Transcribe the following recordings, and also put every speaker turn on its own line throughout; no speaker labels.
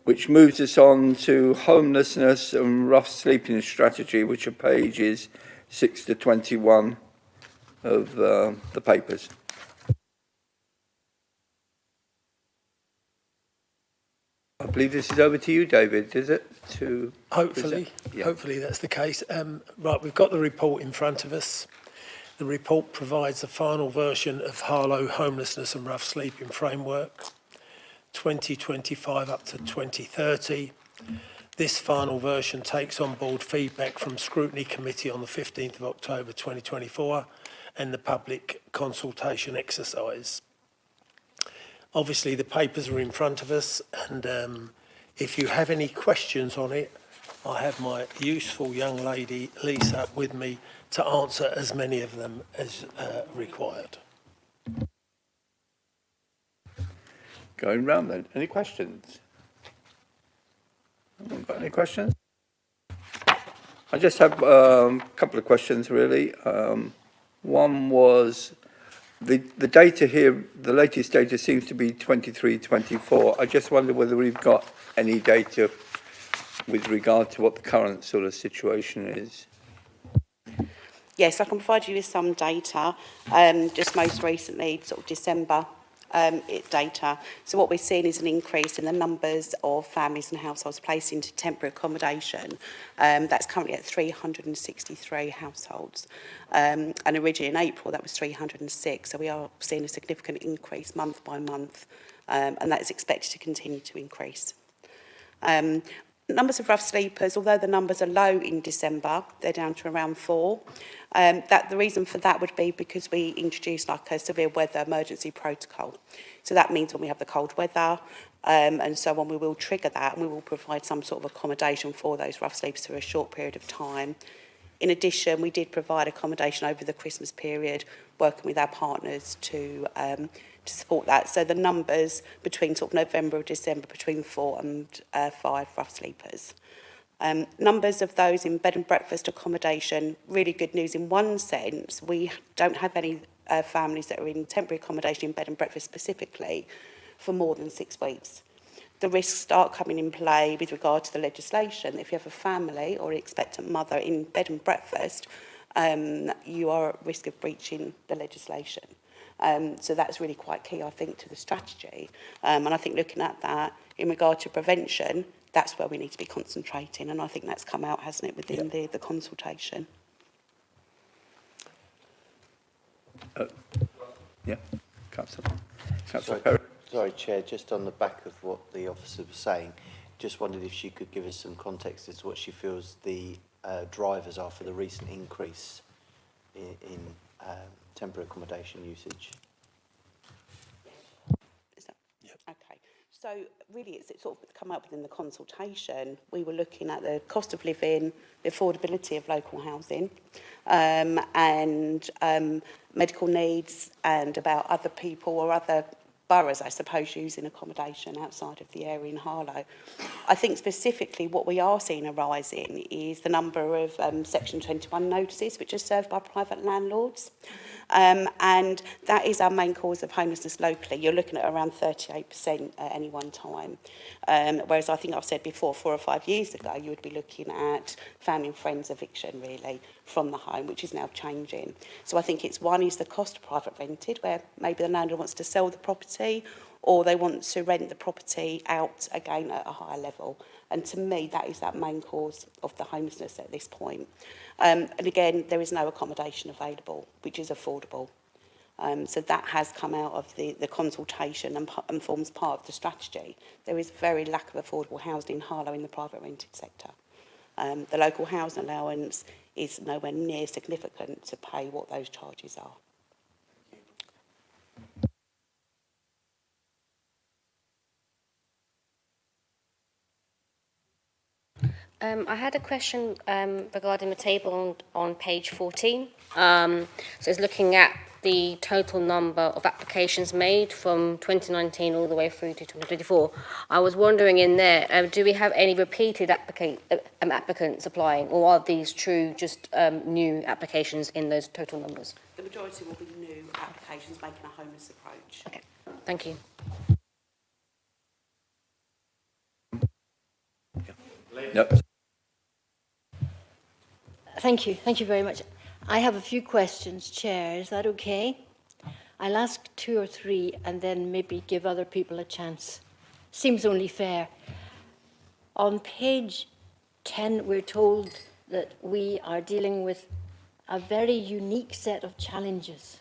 which moves us on to homelessness and rough sleeping strategy, which are pages 6 to 21 of the papers. I believe this is over to you, David, is it?
Hopefully, yeah. Hopefully that's the case. Right, we've got the report in front of us. The report provides a final version of Harlow Homelessness and Rough Sleeping Framework, 2025 up to 2030. This final version takes on board feedback from Scrutiny Committee on the 15th of October 2024 and the public consultation exercise. Obviously, the papers are in front of us, and if you have any questions on it, I have my useful young lady, Lisa, with me to answer as many of them as required.
Going round then. Any questions? Anyone got any questions? I just have a couple of questions, really. One was the data here, the latest data seems to be 23-24. I just wonder whether we've got any data with regard to what the current sort of situation is.
Yes, I can provide you with some data. Just most recently, sort of December data. So what we're seeing is an increase in the numbers of families and households placed into temporary accommodation. That's currently at 363 households. And originally in April, that was 306. So we are seeing a significant increase month by month. And that is expected to continue to increase. Numbers of rough sleepers, although the numbers are low in December, they're down to around 4. The reason for that would be because we introduced like a severe weather emergency protocol. So that means when we have the cold weather and so on, we will trigger that and we will provide some sort of accommodation for those rough sleepers for a short period of time. In addition, we did provide accommodation over the Christmas period, working with our partners to support that. So the numbers between sort of November or December, between 4 and 5 rough sleepers. Numbers of those in bed and breakfast accommodation, really good news in one sense. We don't have any families that are in temporary accommodation in bed and breakfast specifically for more than 6 weeks. The risks start coming in play with regard to the legislation. If you have a family or an expectant mother in bed and breakfast, you are at risk of breaching the legislation. So that's really quite key, I think, to the strategy. And I think looking at that in regard to prevention, that's where we need to be concentrating. And I think that's come out, hasn't it, within the consultation.
Yeah, Councillor Perry.
Sorry, Chair, just on the back of what the officer was saying, just wondered if she could give us some context as to what she feels the drivers are for the recent increase in temporary accommodation usage.
Is that? Yep. Okay. So really it's sort of come up within the consultation. We were looking at the cost of living, the affordability of local housing, and medical needs, and about other people or other boroughs, I suppose, using accommodation outside of the area in Harlow. I think specifically what we are seeing a rise in is the number of Section 21 notices which are served by private landlords. And that is our main cause of homelessness locally. You're looking at around 38% at any one time. Whereas I think I've said before, 4 or 5 years ago, you would be looking at family and friends eviction, really, from the home, which is now changing. So I think it's one is the cost of private rented, where maybe the landlord wants to sell the property or they want to rent the property out again at a higher level. And to me, that is that main cause of the homelessness at this point. And again, there is no accommodation available, which is affordable. So that has come out of the consultation and forms part of the strategy. There is very lack of affordable housing in Harlow in the private rented sector. The local housing allowance is nowhere near significant to pay what those charges are.
I had a question regarding the table on page 14. So it's looking at the total number of applications made from 2019 all the way through to 2024. I was wondering in there, do we have any repeated applicants applying, or are these true just new applications in those total numbers?
The majority will be new applications making a homeless approach.
Okay, thank you.
Yep.
Thank you very much. I have a few questions, Chair. Is that okay? I'll ask 2 or 3 and then maybe give other people a chance. Seems only fair. On page 10, we're told that we are dealing with a very unique set of challenges,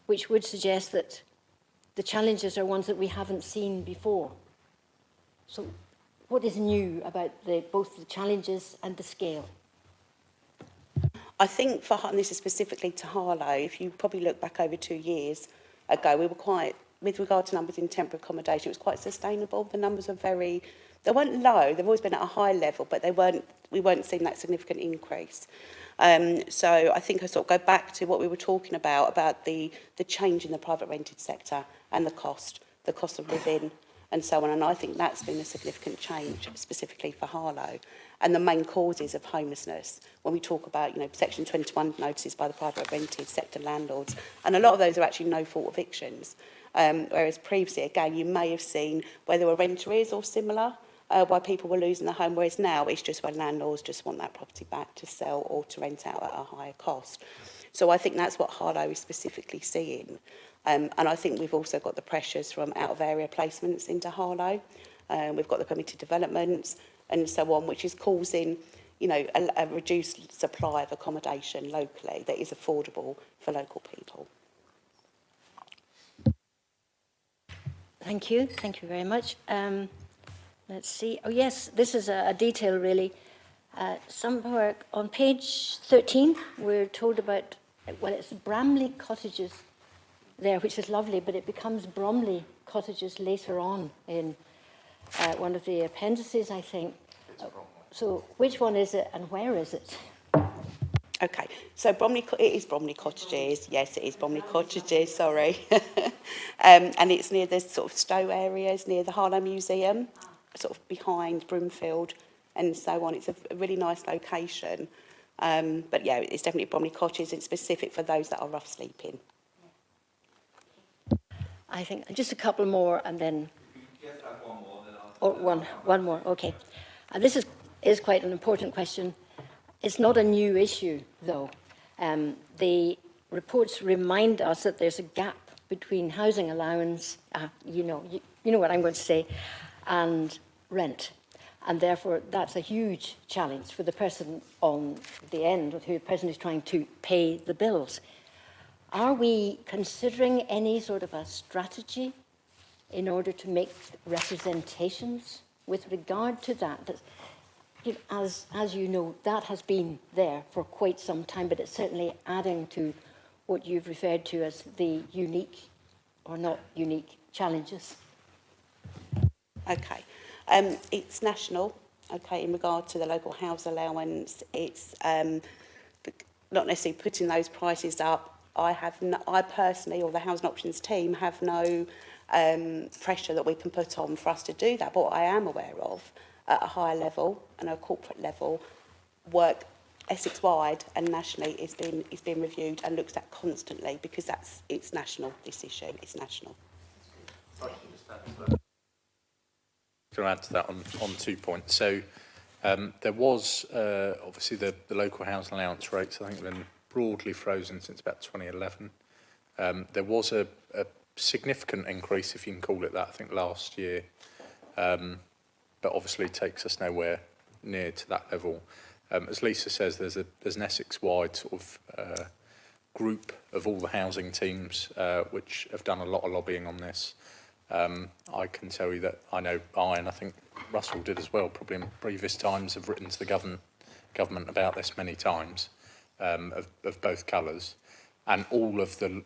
which would suggest that the challenges are ones that we haven't seen before. So what is new about both the challenges and the scale?
I think and this is specifically to Harlow, if you probably look back over 2 years ago, we were quite, with regard to numbers in temporary accommodation, it was quite sustainable. The numbers are they weren't low, they've always been at a high level, but we weren't seeing that significant increase. So I think I sort of go back to what we were talking about the change in the private rented sector and the cost of living and so on. And I think that's been a significant change, specifically for Harlow. And the main causes of homelessness, when we talk about, Section 21 notices by the private rented sector landlords, and a lot of those are actually no-fault evictions. Whereas previously, again, you may have seen where there were rent arrears or similar, why people were losing their home, whereas now it's just when landlords just want that property back to sell or to rent out at a higher cost. So I think that's what Harlow is specifically seeing. And I think we've also got the pressures from out-of-area placements into Harlow. We've got the permitted developments and so on, which is causing, a reduced supply of accommodation locally that is affordable for local people.
Thank you very much. Let's see. Oh yes, this is a detail really. Somewhere on page 13, we're told about, it's Bramley Cottages there, which is lovely, but it becomes Bromley Cottages later on in one of the appendices, I think. So which one is it and where is it?
Okay, so it is Bromley Cottages. Yes, it is Bromley Cottages, sorry. And it's near the sort of Stowe areas, near the Harlow Museum, sort of behind Broomfield and so on. It's a really nice location. But yeah, it's definitely Bromley Cottages. It's specific for those that are rough sleeping.
I think just a couple more and then...
Just have one more, then
one more, okay. This is quite an important question. It's not a new issue, though. The reports remind us that there's a gap between housing allowance, you know what I'm going to say, and rent. And therefore, that's a huge challenge for the person on the end, or the person who's trying to pay the bills. Are we considering any sort of a strategy in order to make representations with regard to that? As you know, that has been there for quite some time, but it's certainly adding to what you've referred to as the unique or not unique challenges.
Okay, it's national. Okay, in regard to the local house allowance, it's not necessarily putting those prices up. I personally, or the Housing Options team, have no pressure that we can put on for us to do that. But what I am aware of, at a higher level and a corporate level, work Essex-wide and nationally is being reviewed and looked at constantly, because it's national, this issue, it's national.
To add to that on 2 points. So there was obviously the local housing allowance rates, I think, have been broadly frozen since about 2011. There was a significant increase, if you can call it that, I think last year, but obviously it takes us nowhere near to that level. As Lisa says, there's an Essex-wide sort of group of all the housing teams which have done a lot of lobbying on this. I can tell you that I know and I think Russell did as well, probably in previous times, have written to the government about this many times, of both colours. And all of the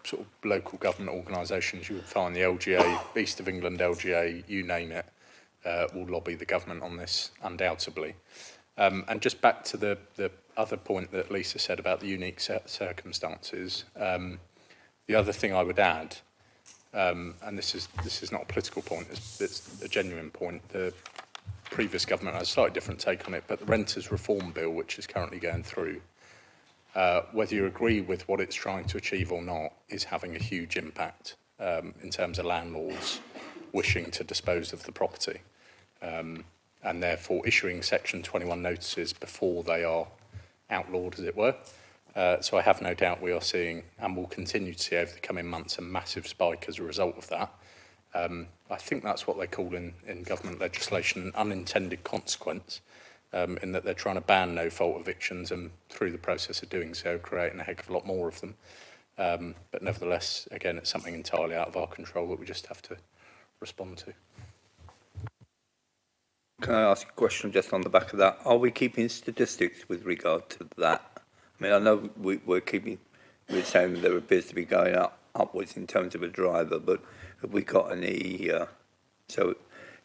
sort of local government organisations you would find, the LGA, East of England LGA, you name it, will lobby the government on this, undoubtedly. And just back to the other point that Lisa said about the unique circumstances, the other thing I would add, and this is not a political point, it's a genuine point. The previous government has a slightly different take on it, but the Renters Reform Bill, which is currently going through, whether you agree with what it's trying to achieve or not, is having a huge impact in terms of landlords wishing to dispose of the property. and therefore issuing Section 21 notices before they are outlawed, as it were. So I have no doubt we are seeing, and will continue to see over the coming months, a massive spike as a result of that. I think that's what they call in government legislation an unintended consequence, in that they're trying to ban no-fault evictions and through the process of doing so creating a heck of a lot more of them. But nevertheless, again, it's something entirely out of our control that we just have to respond to.
Can I ask a question just on the back of that? Are we keeping statistics with regard to that? I mean, I know we're saying that there appears to be going upwards in terms of a driver, but have we got any, so it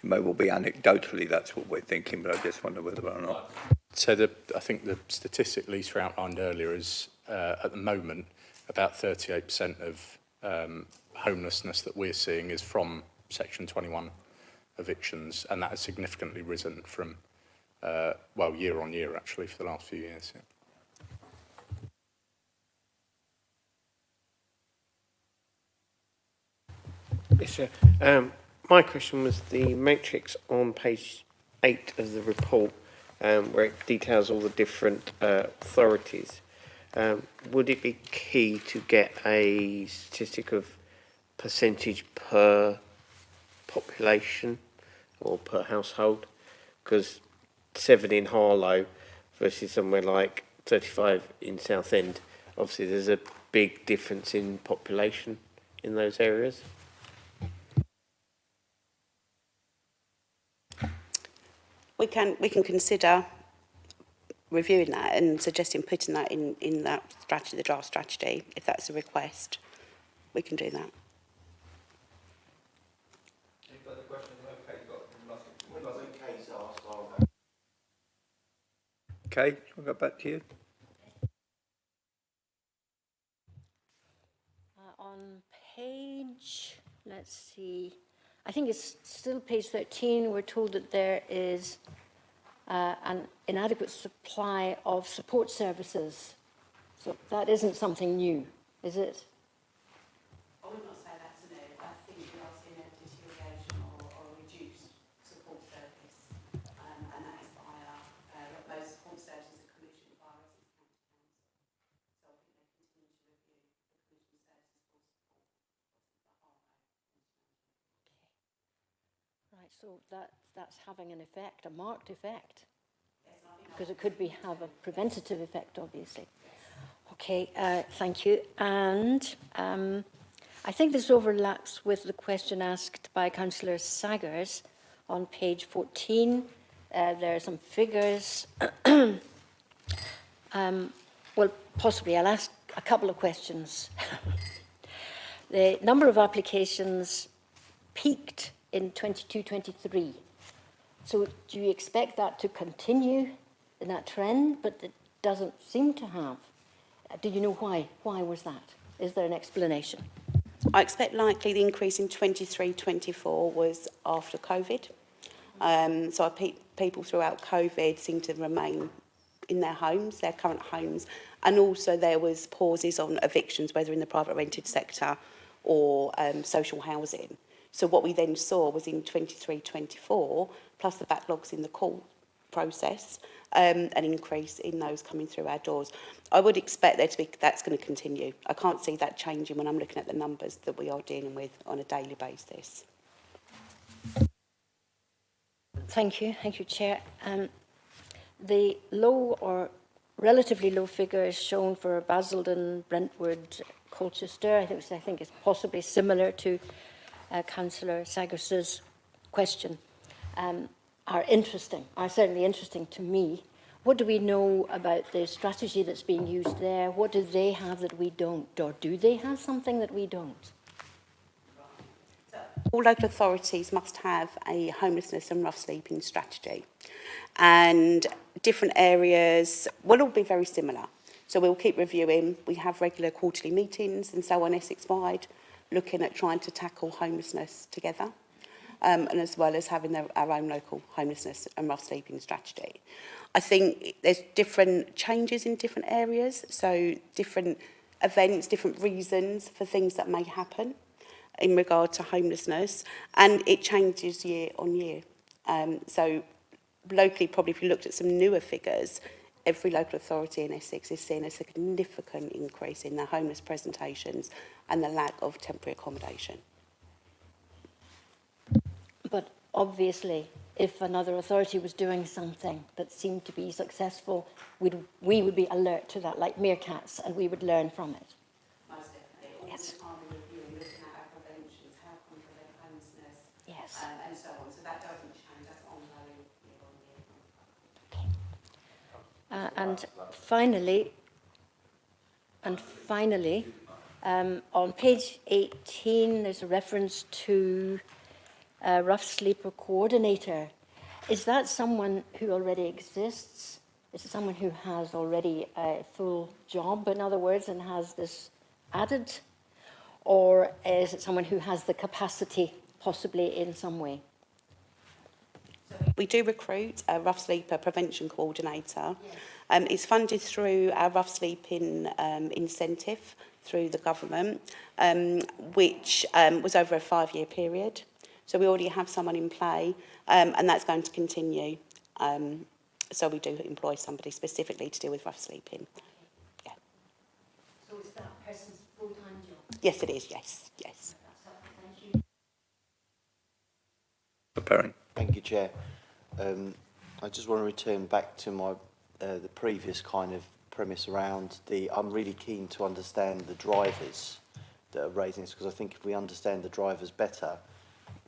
may well be anecdotally that's what we're thinking, but I just wonder whether or not.
So I think the statistic Lisa outlined earlier is, at the moment, about 38% of homelessness that we're seeing is from Section 21 evictions, and that has significantly risen from, well, year on year, actually, for the last few years. Yeah.
Yes, sir. My question was the matrix on page 8 of the report, where it details all the different authorities. Would it be key to get a statistic of percentage per population or per household? Because 7 in Harlow versus somewhere like 35 in Southend, obviously there's a big difference in population in those areas.
We can consider reviewing that and suggesting putting that in that strategy, the draft strategy, if that's a request. We can do that.
Any further questions? Okay, we'll go back to you.
On page, let's see, I think it's still page 13, we're told that there is an inadequate supply of support services. So that isn't something new, is it?
I would not say that's new. I think we are seeing a deterioration or reduced support service, and that is via those support services are commissioned by us as County Council. So I think they continue to review the commission services for support the Harlow.
Right, so that's having an effect, a marked effect, because it could have a preventative effect, obviously. Okay, thank you. And I think this overlaps with the question asked by Councillor Saggers on page 14. There are some figures. Well, possibly I'll ask a couple of questions. The number of applications peaked in 22-23. So do you expect that to continue in that trend? But it doesn't seem to have. Do you know why? Why was that? Is there an explanation?
I expect likely the increase in 23-24 was after COVID. So people throughout COVID seem to remain in their homes, their current homes, and also there was pauses on evictions, whether in the private rented sector or social housing. So what we then saw was in 23-24, plus the backlogs in the court process, an increase in those coming through our doors. I would expect that's going to continue. I can't see that changing when I'm looking at the numbers that we are dealing with on a daily basis.
Thank you, Chair. The low or relatively low figures shown for Basildon, Brentwood, Colchester, I think is possibly similar to Councillor Saggers's question, are certainly interesting to me. What do we know about the strategy that's being used there? What do they have that we don't? Or do they have something that we don't?
All local authorities must have a homelessness and rough sleeping strategy. And different areas will all be very similar. So we'll keep reviewing. We have regular quarterly meetings and so on Essex-wide, looking at trying to tackle homelessness together, and as well as having our own local homelessness and rough sleeping strategy. I think there's different changes in different areas, so different events, different reasons for things that may happen in regard to homelessness, and it changes year on year. So locally, probably if you looked at some newer figures, every local authority in Essex is seeing a significant increase in their homeless presentations and the lack of temporary accommodation.
But obviously, if another authority was doing something that seemed to be successful, we would be alert to that, like meerkats, and we would learn from it.
Most definitely.
Yes.
All the time we're reviewing, looking at our preventions, how can we prevent homelessness,
Yes.
and so on. So that doesn't change, that's ongoing year on year.
And finally, on page 18, there's a reference to a rough sleeper coordinator. Is that someone who already exists? Is it someone who has already a full job, in other words, and has this added? Or is it someone who has the capacity, possibly in some way?
We do recruit a rough sleeper prevention coordinator. It's funded through our rough sleeping incentive through the government, which was over a 5-year period. So we already have someone in play, and that's going to continue. So we do employ somebody specifically to deal with rough sleeping. Yeah.
So is that person's full-time job?
Yes, it is, yes, yes.
Thank you.
Preparing.
Thank you, Chair. I just want to return back to my the previous kind of premise around I'm really keen to understand the drivers that are raising this, because I think if we understand the drivers better,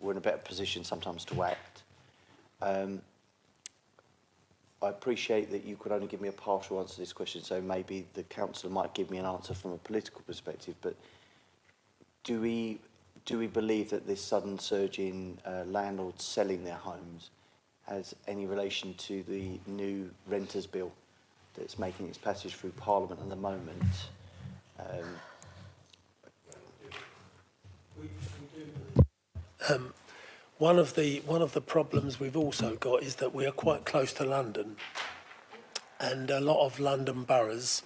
we're in a better position sometimes to act. I appreciate that you could only give me a partial answer to this question, so maybe the councillor might give me an answer from a political perspective, but do we believe that this sudden surge in landlords selling their homes has any relation to the new renters bill that's making its passage through Parliament at the moment?
One of the problems we've also got is that we are quite close to London, and a lot of London boroughs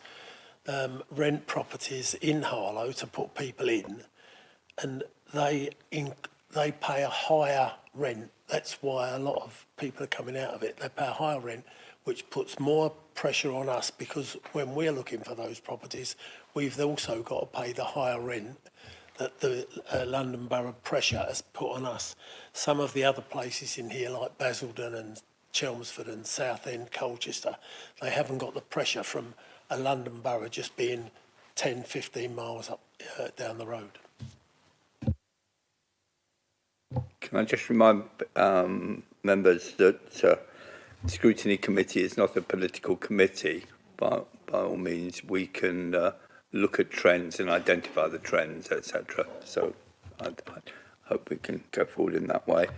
rent properties in Harlow to put people in, and they pay a higher rent. That's why a lot of people are coming out of it. They pay a higher rent, which puts more pressure on us, because when we're looking for those properties, we've also got to pay the higher rent that the London Borough pressure has put on us. Some of the other places in here, like Basildon and Chelmsford and Southend, Colchester, they haven't got the pressure from a London Borough just being 10, 15 miles up down the road.
Can I just remind members that the scrutiny committee is not a political committee, but by all means we can look at trends and identify the trends, etc. So I hope we can go forward in that way.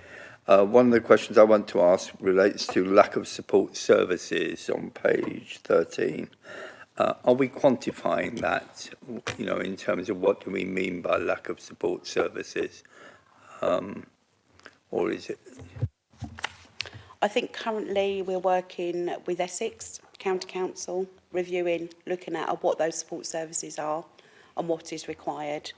One of the questions I want to ask relates to lack of support services on page 13. Are we quantifying that, you know, in terms of what do we mean by lack of support services? Or is it?
I think currently we're working with Essex County Council, reviewing, looking at what those support services are and what is required.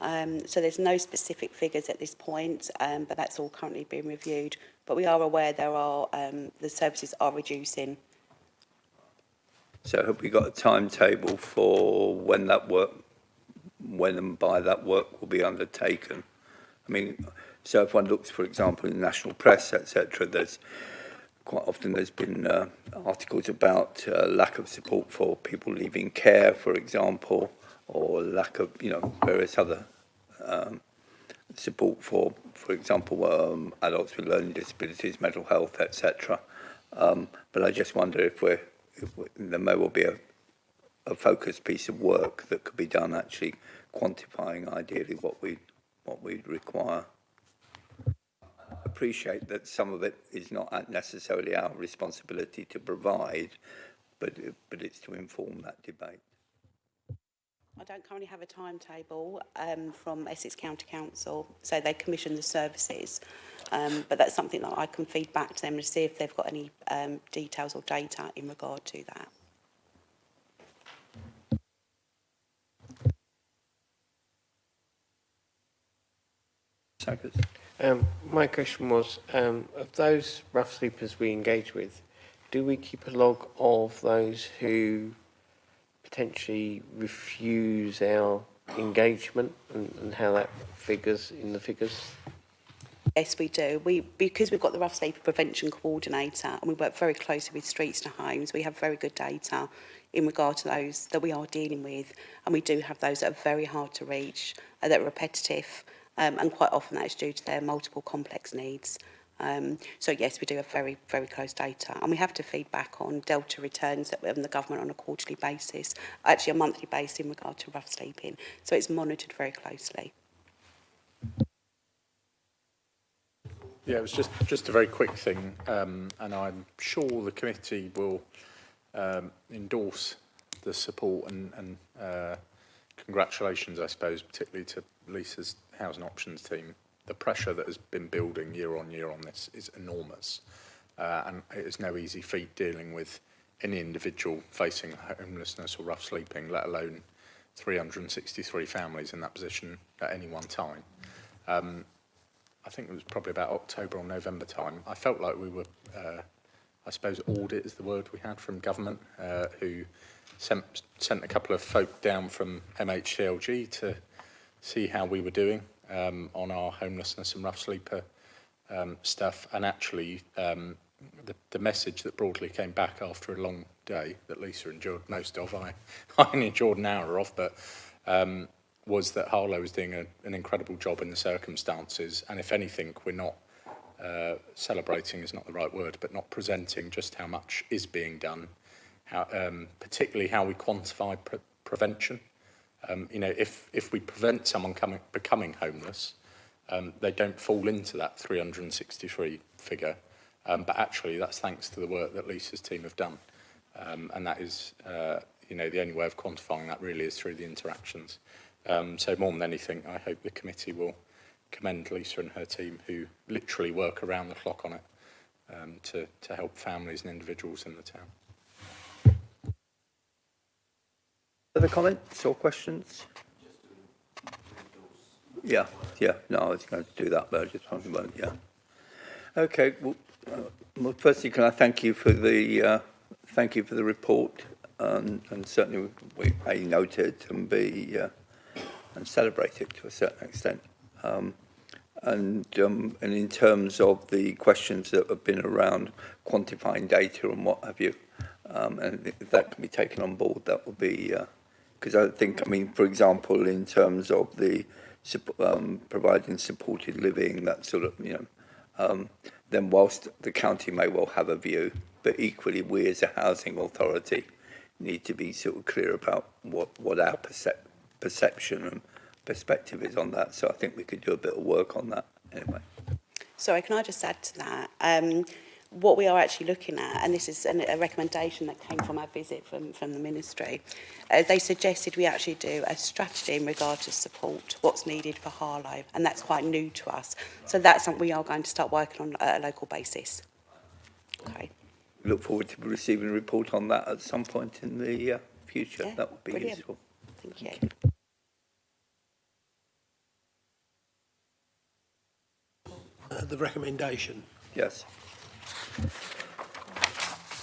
So there's no specific figures at this point, but that's all currently being reviewed. But we are aware there are the services are reducing.
So have we got a timetable for when and by that work will be undertaken? I mean, so if one looks, for example, in national press, etc., there's been articles about lack of support for people leaving care, for example, or lack of, you know, various other support for example, adults with learning disabilities, mental health, etc. But I just wonder if there may well be a focused piece of work that could be done, actually quantifying ideally what we'd require. Appreciate that some of it is not necessarily our responsibility to provide, but it's to inform that debate.
I don't currently have a timetable from Essex County Council, so they commission the services, but that's something that I can feed back to them to see if they've got any details or data in regard to that.
Second.
My question was, of those rough sleepers we engage with, do we keep a log of those who potentially refuse our engagement and how that figures in the figures?
Yes, we do. Because we've got the rough sleeper prevention coordinator and we work very closely with streets to homes, we have very good data in regard to those that we are dealing with, and we do have those that are very hard to reach, that are repetitive, and quite often that is due to their multiple complex needs. So yes, we do have very, very close data, and we have to feed back on Delta returns that we have in the government on a quarterly basis, actually a monthly basis in regard to rough sleeping. So it's monitored very closely.
Yeah, it was just a very quick thing, and I'm sure the committee will endorse the support and congratulations, I suppose, particularly to Lisa's Housing Options team. The pressure that has been building year on this is enormous, and it is no easy feat dealing with any individual facing homelessness or rough sleeping, let alone 363 families in that position at any one time. I think it was probably about October or November time. I felt like we were, I suppose, audit is the word we had from government, who sent a couple of folk down from MHCLG to see how we were doing on our homelessness and rough sleeper stuff. And actually, the message that broadly came back after a long day that Lisa endured most of, I only endured an hour of, but was that Harlow was doing an incredible job in the circumstances, and if anything, we're not celebrating is not the right word, but not presenting just how much is being done, how particularly how we quantify prevention. You know, if we prevent someone becoming homeless, they don't fall into that 363 figure, but actually that's thanks to the work that Lisa's team have done, and that is, you know, the only way of quantifying that really is through the interactions. So more than anything, I hope the committee will commend Lisa and her team, who literally work around the clock on it, to help families and individuals in the town.
Other comments or questions? Yeah, no, I was going to do that, but I just wanted to, yeah. Okay, well, firstly, can I thank you for the report, and certainly we A, note it, and B, and celebrate it to a certain extent. And in terms of the questions that have been around quantifying data and what have you, and if that can be taken on board, that would be, because I think, I mean, for example, in terms of the providing supported living, that sort of, you know, then whilst the county may well have a view, but equally we as a housing authority need to be sort of clear about what our perception and perspective is on that. So I think we could do a bit of work on that anyway.
Sorry, can I just add to that? What we are actually looking at, and this is a recommendation that came from our visit from the ministry, they suggested we actually do a strategy in regard to support, what's needed for Harlow, and that's quite new to us. So that's something we are going to start working on at a local basis. Okay.
Look forward to receiving a report on that at some point in the future.
Yeah,
that would be
brilliant.
useful.
Thank you.
The recommendation.
Yes.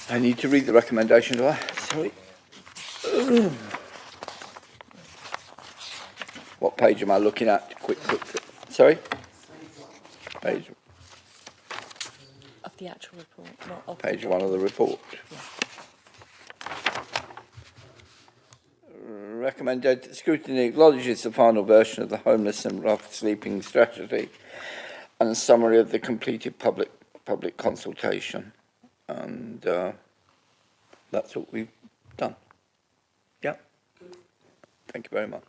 I need to read the recommendation, do I? Sorry. What page am I looking at? Quick. Sorry? Page
Of the actual report, not of
Page 1 of the report. Recommended scrutiny acknowledges the final version of the homeless and rough sleeping strategy and a summary of the completed public consultation, and that's what we've done. Yeah. Thank you very much.